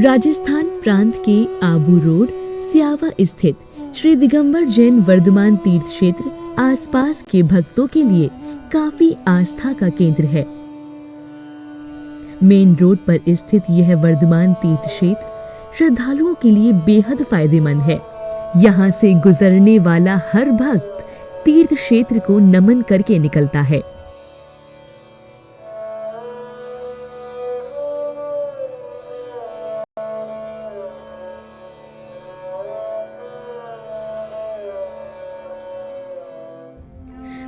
राजस्थान प्रांत के आबू रोड सियावा स्थित श्री दिगंबर जैन वर्धमान तीर्थ क्षेत्र आसपास के भक्तों के लिए काफी आस्था का केंद्र है। मेन रोड पर स्थित यह वर्धमान तीर्थ क्षेत्र श्रद्धालुओं के लिए बेहद फायदेमंद है। यहाँ से गुजरने वाला हर भक्त तीर्थ क्षेत्र को नमन करके निकलता है।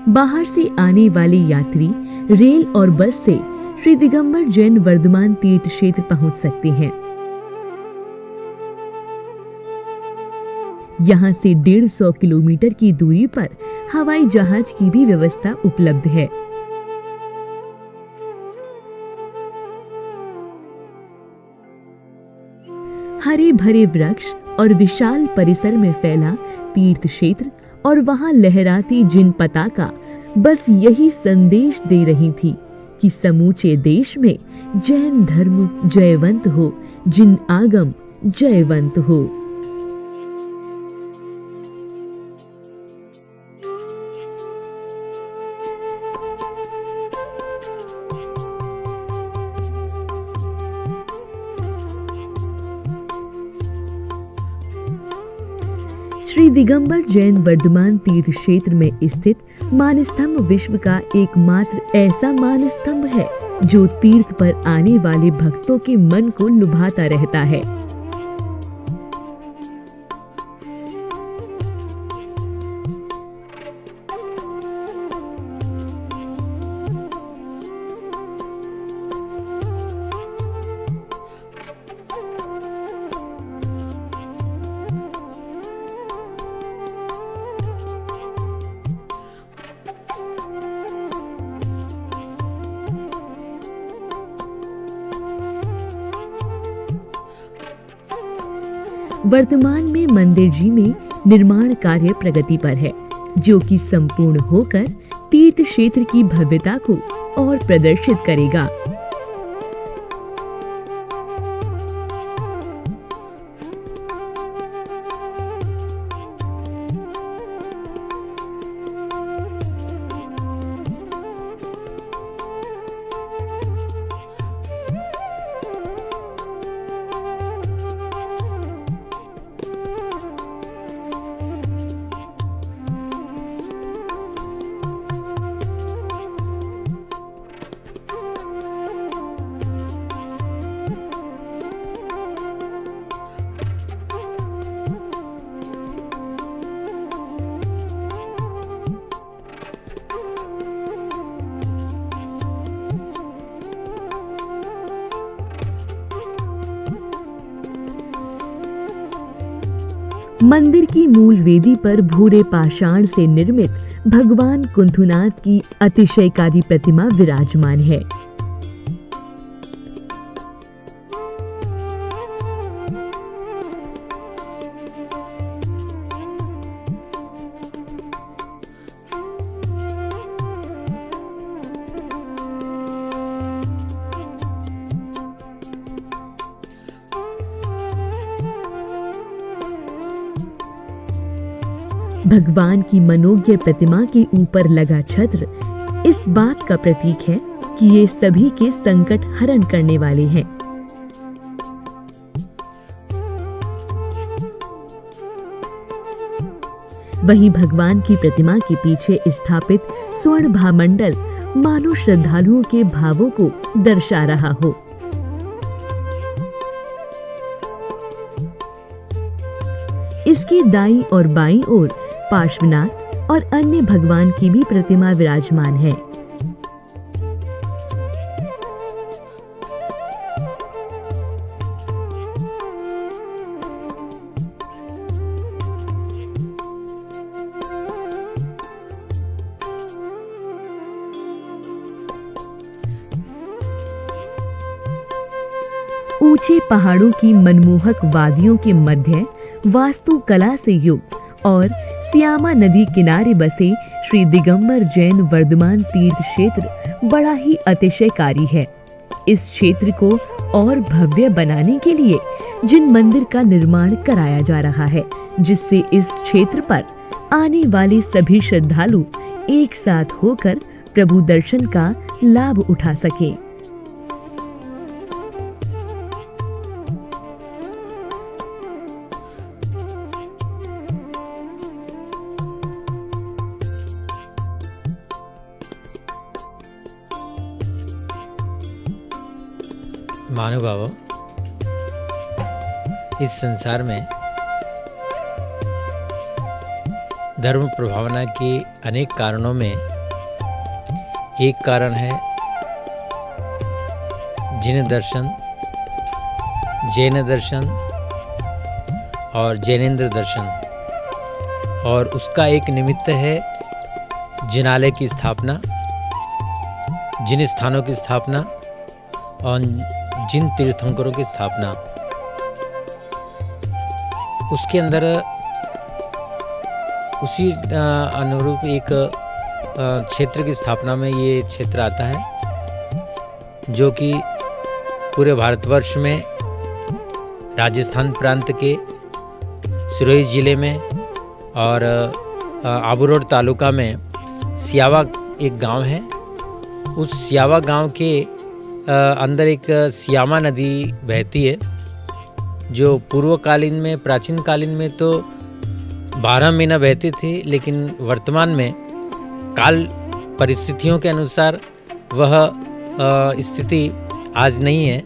बाहर से आने वाले यात्री रेल और बस से श्री दिगंबर जैन वर्धमान तीर्थ क्षेत्र पहुंच सकते हैं। यहां से 150 किलोमीटर की दूरी पर हवाई जहाज की भी व्यवस्था उपलब्ध है। हरे भरे वृक्ष और विशाल परिसर में फैला तीर्थ क्षेत्र और वहां लहराती जिन पताका बस यही संदेश दे रही थी कि समूचे देश में जैन धर्म जयवंत हो, जिन आगम जयवंत हो। श्री दिगंबर जैन वर्धमान तीर्थ क्षेत्र में स्थित मानस्तंभ विश्व का एकमात्र ऐसा मानस्तंभ है जो तीर्थ पर आने वाले भक्तों के मन को लुभाता रहता है। वर्तमान में मंदिर जी में निर्माण कार्य प्रगति पर है, जो कि संपूर्ण होकर तीर्थ क्षेत्र की भव्यता को और प्रदर्शित करेगा। मंदिर की मूल वेदी पर भूरे पाषाण से निर्मित भगवान कुंथुनाथ की अतिशयकारी प्रतिमा विराजमान है। भगवान की मनोज्ञ प्रतिमा के ऊपर लगा छत्र इस बात का प्रतीक है कि ये सभी के संकट हरण करने वाले हैं। वहीं भगवान की प्रतिमा के पीछे स्थापित स्वर्ण भामंडल मानो श्रद्धालुओं के भावों को दर्शा रहा हो। इसके दाईं और बाईं ओर पार्श्वनाथ और अन्य भगवान की भी प्रतिमा विराजमान है। ऊंचे पहाड़ों की मनमोहक वादियों के मध्य वास्तुकला से युक्त और सियामा नदी किनारे बसे श्री दिगंबर जैन वर्धमान तीर्थ क्षेत्र बड़ा ही अतिशयकारी है। इस क्षेत्र को और भव्य बनाने के लिए जिन मंदिर का निर्माण कराया जा रहा है, जिससे इस क्षेत्र पर आने वाले सभी श्रद्धालु एक साथ होकर प्रभु दर्शन का लाभ उठा सकें। महानुभावों, इस संसार में धर्म प्रभावना के अनेक कारणों में एक कारण है जिन दर्शन, जैन दर्शन और जैनेन्द्र दर्शन, और उसका एक निमित्त है जिनालय की स्थापना, जिन स्थानों की स्थापना और जिन तीर्थंकरों की स्थापना। उसके अंदर उसी अनुरूप एक क्षेत्र की स्थापना में ये क्षेत्र आता है, जो कि पूरे भारतवर्ष में राजस्थान प्रांत के सिरोही जिले में और आबू रोड तालुका में सियावा एक गांव है। उस सियावा गांव के अंदर एक सियामा नदी बहती है, जो पूर्वकालीन में, प्राचीन कालीन में तो 12 महीना बहती थी, लेकिन वर्तमान में काल परिस्थितियों के अनुसार वह स्थिति आज नहीं है।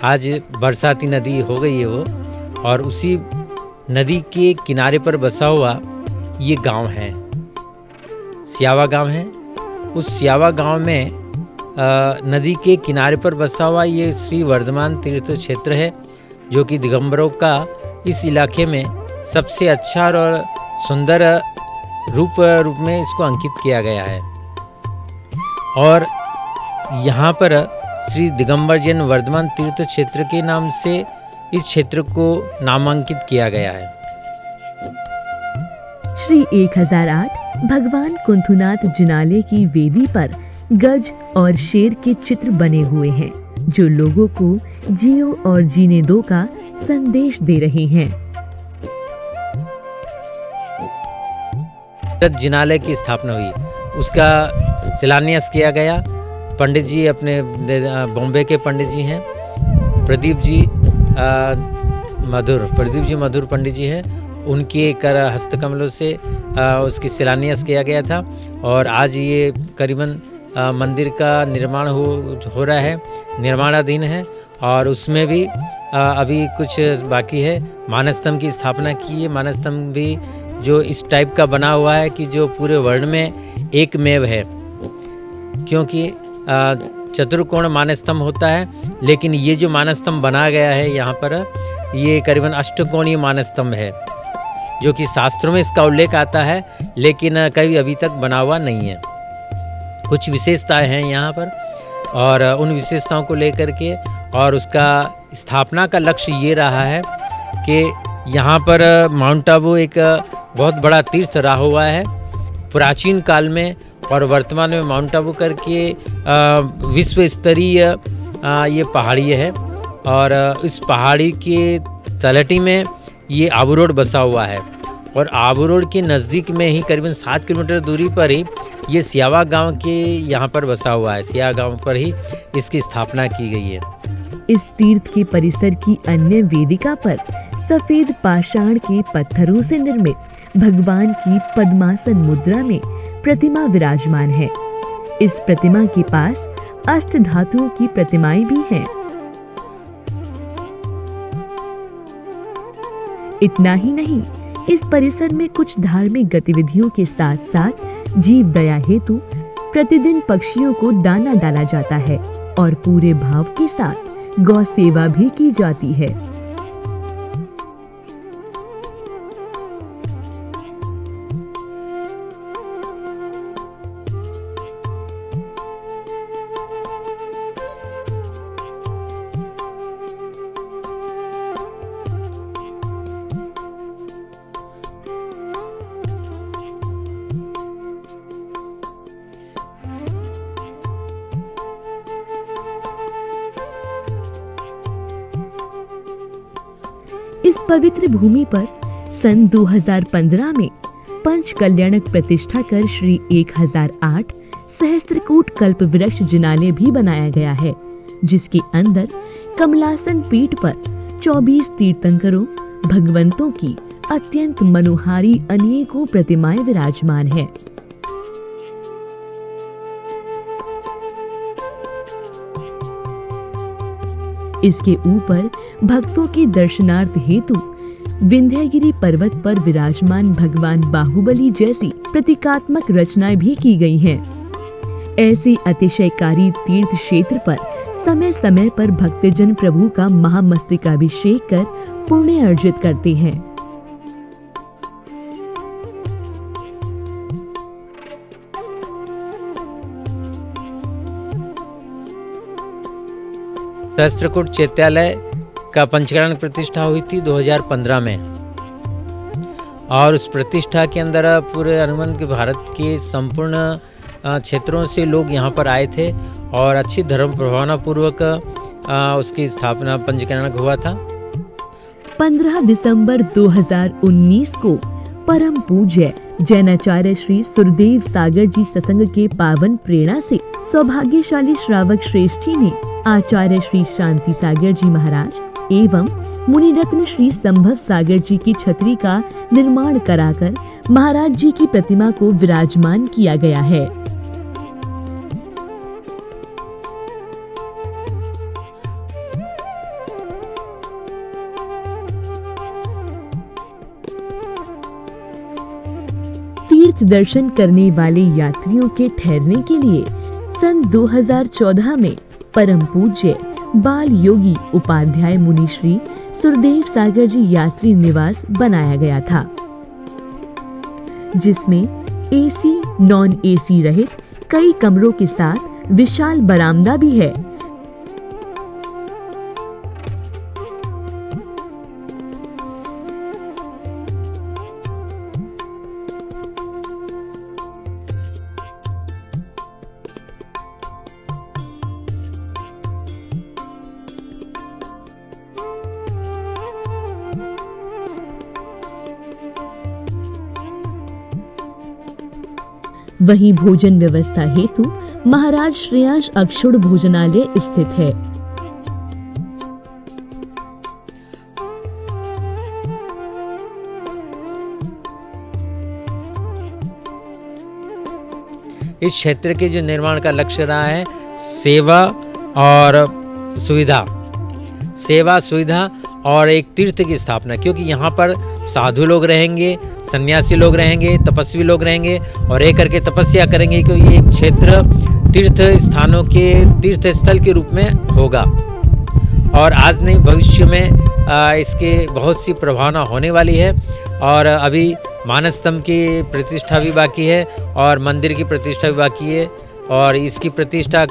आज बरसाती नदी हो गई है वो, और उसी नदी के किनारे पर बसा हुआ ये गांव है, सियावा गांव है। उस सियावा गांव में नदी के किनारे पर बसा हुआ ये श्री वर्धमान तीर्थ क्षेत्र है, जो कि दिगंबरों का इस इलाके में सबसे अच्छा और सुंदर रूप में इसको अंकित किया गया है। और यहाँ पर श्री दिगंबर जैन वर्धमान तीर्थ क्षेत्र के नाम से इस क्षेत्र को नामांकित किया गया है। श्री 1008 भगवान कुंथुनाथ जिनालय की वेदी पर गज और शेर के चित्र बने हुए हैं, जो लोगों को जियो और जीने दो का संदेश दे रहे हैं। जिनालय की स्थापना हुई, उसका शिलान्यास किया गया। पंडित जी अपने बॉम्बे के पंडित जी हैं, प्रदीप जी मधुर पंडित जी हैं, उनके कर हस्तकमलों से उसकी शिलान्यास किया गया था। और आज ये करीबन मंदिर का निर्माण हो रहा है, निर्माणाधीन है, और उसमें भी अभी कुछ बाकी है। मानस्तंभ की स्थापना की है। मानस्तंभ भी जो इस टाइप का बना हुआ है कि जो पूरे वर्ल्ड में एकमेव है, क्योंकि चतुर्कोण मानस्तंभ होता है, लेकिन ये जो मानस्तंभ बना गया है यहाँ पर, ये करीबन अष्टकोणीय मानस्तंभ है, जो कि शास्त्रों में इसका उल्लेख आता है, लेकिन कभी अभी तक बना हुआ नहीं है। कुछ विशेषताएं हैं यहाँ पर, और उन विशेषताओं को लेकर के और उसका स्थापना का लक्ष्य ये रहा है कि यहाँ पर माउंट आबू एक बहुत बड़ा तीर्थ रहा हुआ है प्राचीन काल में, और वर्तमान में माउंट आबू करके विश्व स्तरीय ये पहाड़ी है, और इस पहाड़ी के तलहटी में ये आबू रोड बसा हुआ है, और आबू रोड के नज़दीक में ही करीबन 7 किलोमीटर दूरी पर ही ये सियावा गांव के यहाँ पर बसा हुआ है। सियावा गांव पर ही इसकी स्थापना की गई है। इस तीर्थ के परिसर की अन्य वेदिका पर सफेद पाषाण के पत्थरों से निर्मित भगवान की पद्मासन मुद्रा में प्रतिमा विराजमान है। इस प्रतिमा के पास अष्ट धातुओं की प्रतिमाएं भी हैं। इतना ही नहीं, इस परिसर में कुछ धार्मिक गतिविधियों के साथ साथ जीव दया हेतु प्रतिदिन पक्षियों को दाना डाला जाता है, और पूरे भाव के साथ गौ सेवा भी की जाती है। पवित्र भूमि पर सन 2015 में पंच कल्याणक प्रतिष्ठा कर श्री 1008 सहस्त्रकूट कल्प वृक्ष जिनालय भी बनाया गया है, जिसके अंदर कमलासन पीठ पर 24 तीर्थंकरों भगवंतों की अत्यंत मनोहारी अनेकों प्रतिमाएं विराजमान है। इसके ऊपर भक्तों के दर्शनार्थ हेतु विंध्यगिरी पर्वत पर विराजमान भगवान बाहुबली जैसी प्रतीकात्मक रचनाएं भी की गई हैं। ऐसे अतिशयकारी तीर्थ क्षेत्र पर समय समय पर भक्तजन प्रभु का महामस्तकाभिषेक कर पुण्य अर्जित करते हैं। सहस्त्रकूट चैत्यालय का पंचकरण प्रतिष्ठा हुई थी 2015 में, और उस प्रतिष्ठा के अंदर पूरे अनुबंध के भारत के संपूर्ण क्षेत्रों से लोग यहाँ पर आए थे और अच्छी धर्म प्रभावना पूर्वक उसकी स्थापना पंचकरण हुआ था। 15 दिसंबर 2019 को परम पूज्य जैनाचार्य श्री सुरदेव सागर जी सत्संग के पावन प्रेरणा से सौभाग्यशाली श्रावक श्रेष्ठी ने आचार्य श्री शांति सागर जी महाराज एवं मुनिरत्न श्री संभव सागर जी की छतरी का निर्माण कराकर महाराज जी की प्रतिमा को विराजमान किया गया है। तीर्थ दर्शन करने वाले यात्रियों के ठहरने के लिए सन 2014 में परम पूज्य बाल योगी उपाध्याय मुनि श्री सुरदेव सागर जी यात्री निवास बनाया गया था, जिसमें एसी नॉन एसी रहित कई कमरों के साथ विशाल बरामदा भी है। वहीं भोजन व्यवस्था हेतु महाराज श्रेयांश अक्षुण भोजनालय स्थित है। इस क्षेत्र के जो निर्माण का लक्ष्य रहा है सेवा और सुविधा और एक तीर्थ की स्थापना, क्योंकि यहाँ पर साधु लोग रहेंगे, सन्यासी लोग रहेंगे, तपस्वी लोग रहेंगे और एक करके तपस्या करेंगे, क्योंकि ये क्षेत्र तीर्थ स्थानों के तीर्थ स्थल के रूप में होगा और आज नहीं भविष्य में इसके बहुत सी प्रभावना होने वाली है। और अभी मानस स्तंभ की प्रतिष्ठा भी बाकी है और मंदिर की प्रतिष्ठा भी बाकी है और इसकी प्रतिष्ठा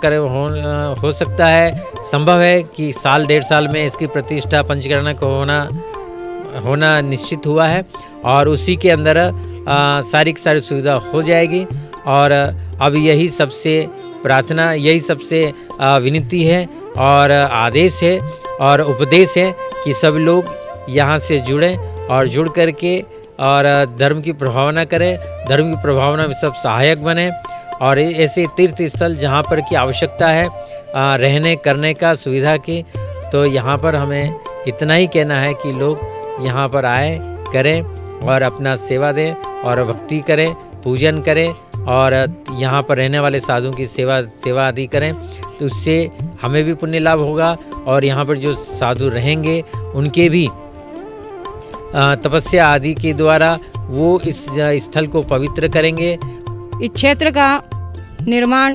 हो सकता है, संभव है कि साल डेढ़ साल में इसकी प्रतिष्ठा पंचकरण को होना निश्चित हुआ है और उसी के अंदर सारी की सारी सुविधा हो जाएगी। और अब यही सबसे प्रार्थना, यही सबसे विनती है और आदेश है और उपदेश है कि सब लोग यहाँ से जुड़ें और जुड़ करके और धर्म की प्रभावना करें, धर्म की प्रभावना में सब सहायक बने और ऐसे तीर्थ स्थल जहाँ पर की आवश्यकता है रहने करने का सुविधा की, तो यहाँ पर हमें इतना ही कहना है कि लोग यहाँ पर आए, करें और अपना सेवा दें और भक्ति करें, पूजन करें और यहाँ पर रहने वाले साधुओं की सेवा आदि करें, तो उससे हमें भी पुण्य लाभ होगा और यहाँ पर जो साधु रहेंगे उनके भी तपस्या आदि के द्वारा वो इस स्थल को पवित्र करेंगे। इस क्षेत्र का निर्माण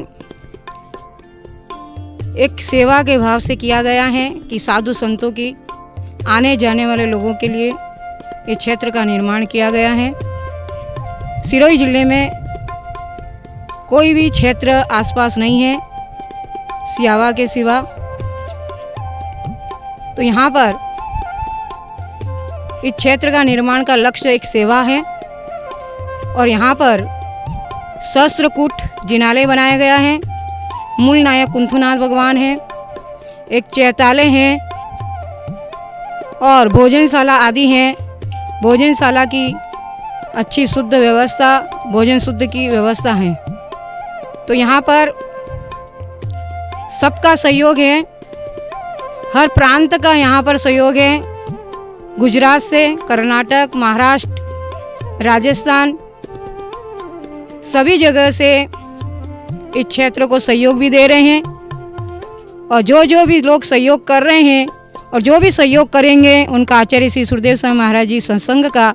एक सेवा के भाव से किया गया है कि साधु संतों की आने जाने वाले लोगों के लिए इस क्षेत्र का निर्माण किया गया है। सिरोही जिले में कोई भी क्षेत्र आसपास नहीं है सियावा के सिवा, तो यहाँ पर इस क्षेत्र का निर्माण का लक्ष्य एक सेवा है और यहाँ पर सहस्त्रकूट जिनालय बनाया गया है। मूल नायक कुंथुनाथ भगवान है, एक चैत्यालय है और भोजनशाला आदि हैं। भोजनशाला की अच्छी शुद्ध व्यवस्था, भोजन शुद्ध की व्यवस्था है। तो यहाँ पर सबका सहयोग है, हर प्रांत का यहाँ पर सहयोग है। गुजरात से, कर्नाटक, महाराष्ट्र, राजस्थान, सभी जगह से इस क्षेत्र को सहयोग भी दे रहे हैं। और जो भी लोग सहयोग कर रहे हैं और जो भी सहयोग करेंगे उनका आचार्य श्री सुरदेव स्वामी महाराज जी सत्संग का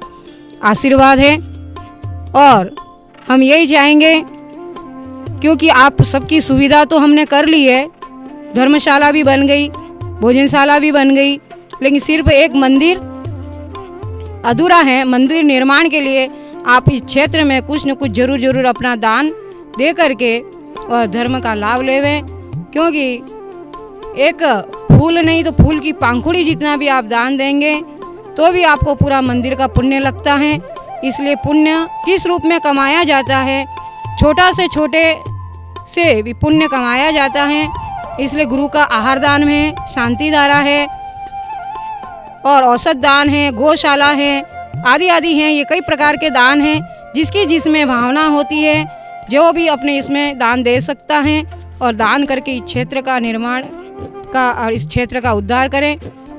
आशीर्वाद है। और हम यही चाहेंगे, क्योंकि आप सबकी सुविधा तो हमने कर ली है, धर्मशाला भी बन गई, भोजनशाला भी बन गई, लेकिन सिर्फ एक मंदिर अधूरा है। मंदिर निर्माण के लिए आप इस क्षेत्र में कुछ न कुछ जरूर अपना दान दे करके और धर्म का लाभ लेवें। क्योंकि एक फूल नहीं तो फूल की पंखुड़ी जितना भी आप दान देंगे तो भी आपको पूरा मंदिर का पुण्य लगता है। इसलिए पुण्य किस रूप में कमाया जाता है, छोटा से छोटे से भी पुण्य कमाया जाता है। इसलिए गुरु का आहार दान है, शांति धारा है और औसत दान है, गौशाला है, आदि आदि हैं। ये कई प्रकार के दान हैं, जिसकी जिसमें भावना होती है जो भी अपने इसमें दान दे सकता है और दान करके इस क्षेत्र का निर्माण का और इस क्षेत्र का उद्धार करें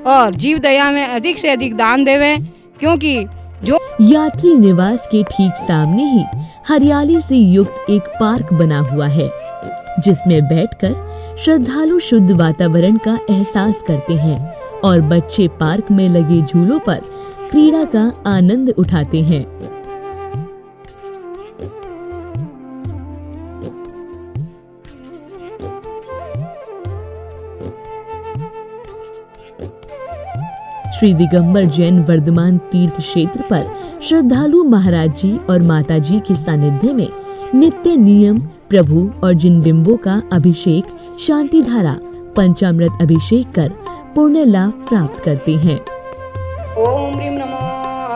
और जीव दया में अधिक से अधिक दान देवें। क्योंकि जो यात्री निवास के ठीक सामने ही हरियाली से युक्त एक पार्क बना हुआ है, जिसमें बैठकर श्रद्धालु शुद्ध वातावरण का एहसास करते हैं और बच्चे पार्क में लगे झूलों पर क्रीड़ा का आनंद उठाते हैं। श्री दिगंबर जैन वर्धमान तीर्थ क्षेत्र पर श्रद्धालु महाराज जी और माता जी के सानिध्य में नित्य नियम प्रभु और जिन बिंबों का अभिषेक, शांति धारा, पंचामृत अभिषेक कर पुण्य लाभ प्राप्त करते हैं। ओम ह्रीं नमो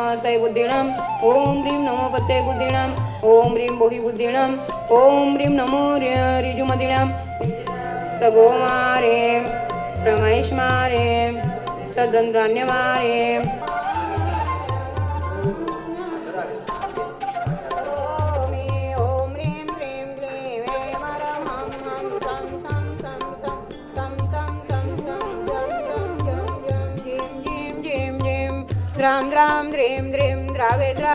आसय बुद्धिणाम, ओम ह्रीं नमो पते बुद्धिणाम, ओम ह्रीं बोहि बुद्धिणाम, ओम ह्रीं नमो ऋजुमदिणाम, सगोमारे प्रमहेश्मारे सदंद्रान्यमारे। Dram dram द्रीम द्रीम द्रावे द्रा